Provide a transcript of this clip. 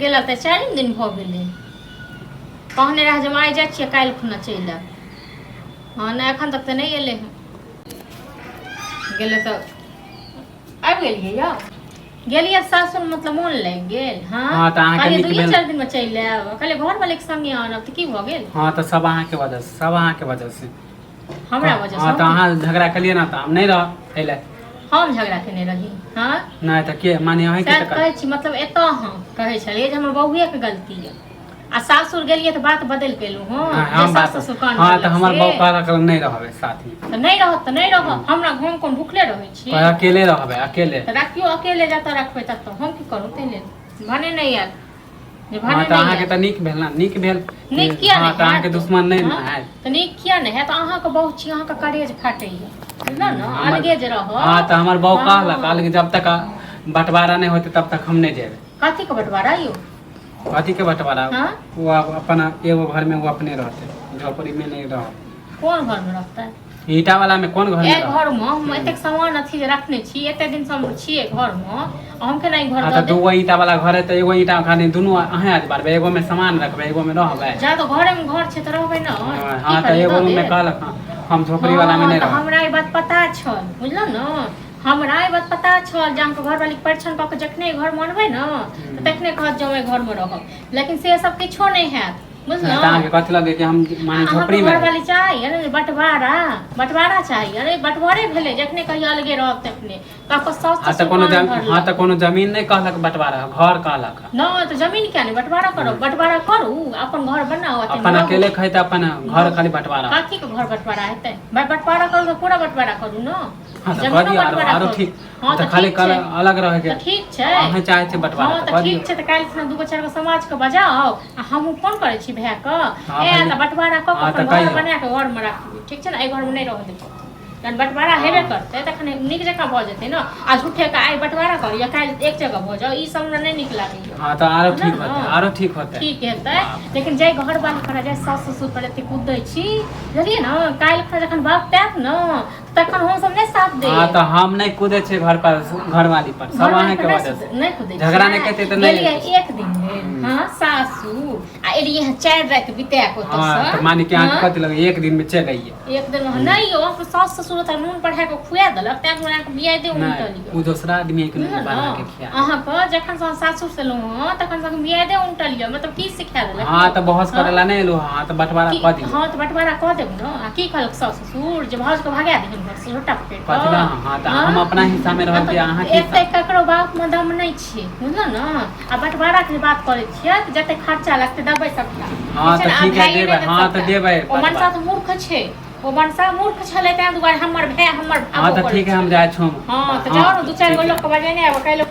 गेला त 4 दिन भ गेलै कहने रह जब आइ जाइ छियै काल्हि खुना चलि आयब हाँ नहीं एखन तक तो नहीं एले हैं गेले तो आबि गेलियै यौ गेलियै सासुर मतलब मोन लागि गेल हाँ त अहाँ के कहलियै 2-4 दिन में चलि आयब कहलियै घर वाले के संगे आनब त की भ गेल हाँ तो सब अहाँ के वजह से सब अहाँ के वजह से हमरा वजह से हाँ तो अहाँ झगड़ा कलिए ना त हम नहीं रह एले हम झगड़ा केने रही हाँ नहीं तो के माने अहीं के कहै छी मतलब एतऽ हम कहै छलियै जे हमर बौए के गलती है आ सासुर गेलियै त बात बदल केलु हां जे सास ससुर कान हां त हमर बौ कहला कर नहीं रहबे साथ में त नहीं रहत त नहीं रह हमरा घर कोन भूखले रहै छी पर अकेले रहबे अकेले त राखियो अकेले जाता रखबै तब त हम की करू तैले भने नहीं आयल जे भने हां त अहाँ के त नीक भेल ना नीक भेल नीक किया नहीं हां त अहाँ के दुश्मन नहीं है त नीक किया नहीं है त अहाँ के बहुत छी अहाँ के करेज फाटैया बुझल न अलगे जे रह हां त हमर बौ कहला जब तक बंटवारा नहीं होते तब तक हम नहीं जेबे कथी के बंटवारा यो कथी के बंटवारा वो अपना एगो घर में वो अपने रहते झोपड़ी में नहीं रह कौन घर में रहता है ईटा वाला में कौन घर में एक घर में हम एतेक सामान अथी जे रखने छी एते दिन से हम छिए घर में हम के नहीं घर त दो ईटा वाला घर है त एगो ईटा खाली दोनों अहे आज बारबे एगो में सामान रखबे एगो में रहबे जा तो घरे में घर छै त रहबे न हां त एगो में कहलक हम झोपड़ी वाला में नहीं रह हमरा ई बात पता छल बुझल न हमरा ई बात पता छल जे हमके घर वाली के परीक्षण क के जखने घर में अनबै न त तखने कहत जे हम घर में रहब लेकिन से सब किछो नहीं हैत बुझल त अहाँ के कथि लगे कि हम माने झोपड़ी में घर वाली चाहिए अरे बंटवारा चाहिए अरे बंटवारे भेले जखने कहियो अलगे रहब तखने काको सास त कोनो जमीन नहीं कहलक बंटवारा घर कहलक न तो जमीन क्या नहीं बंटवारा करो बंटवारा करू अपन घर बनाओ अपन अकेले खै त अपन घर खाली बंटवारा काकी के घर बंटवारा हेतै बंटवारा करू तो पूरा बंटवारा करू न हां त करी आरो ठीक त खाली अलग रह के ठीक छै अहाँ चाहे छै बंटवारा त ठीक छै त काल्हि से 2-4 गो समाज के बजाओ आ हमहु फोन करे छी भै क ए त बंटवारा क के घर बना के घर में राखबी ठीक छै न ए घर में नहीं रह देबो जन बंटवारा हेबे करते तखन नीक जका भ जेतै न आ झूठे का आई बंटवारा कर या काल्हि एक जगह भ जाओ ई सब हमरा नहीं निक लागै हां त आरो ठीक होतै ठीक हेतै लेकिन जय घर वाली पर जय सास ससुर पर एते कूदै छी बुझलिए न काल्हि खन जखन बाप पैत न तखन हम सब नहीं साथ दे हां त हम नहीं कूदे छे घर पर घर वाली पर सब अहाँ के वजह से नहीं कूदे झगड़ा नहीं करते त नहीं एक दिन भेल हां सासू आ एलिए 4 रात बिता को त हां त माने कि अहाँ कथि लगे एक दिन में चल आइए एक दिन में नहीं हो सास ससुर त नून पढ़ा के खुआ देलक त हमरा के बियाह दे उनटलियो उ दूसरा आदमी के नहीं बना के खिया अहाँ क जखन सासुर से लो तखन से बियाह दे उनटलियो मतलब की सिखा देलक हां त बहस करेला नहीं लो हां त बंटवारा क दी हां त बंटवारा क देब न आ की कहलक सास ससुर जे भाज के भागा दे घर से छोटा पेट कथि ना हां त हम अपना हिस्सा में रहब कि अहाँ के एते ककरो बाप में दम नहीं छी बुझल न आ बंटवारा के बात करे छियै त जते खर्चा लगते देबै सबटा हां त ठीक है देबै हां त देबै ओ मनसा त मूर्ख छै ओ मनसा मूर्ख छले त दुआरे हमर भाई हमर हां त ठीक है हम जाय छौ हां त जाओ 2-4 गो लोग के बजेने आब काल्हि लोग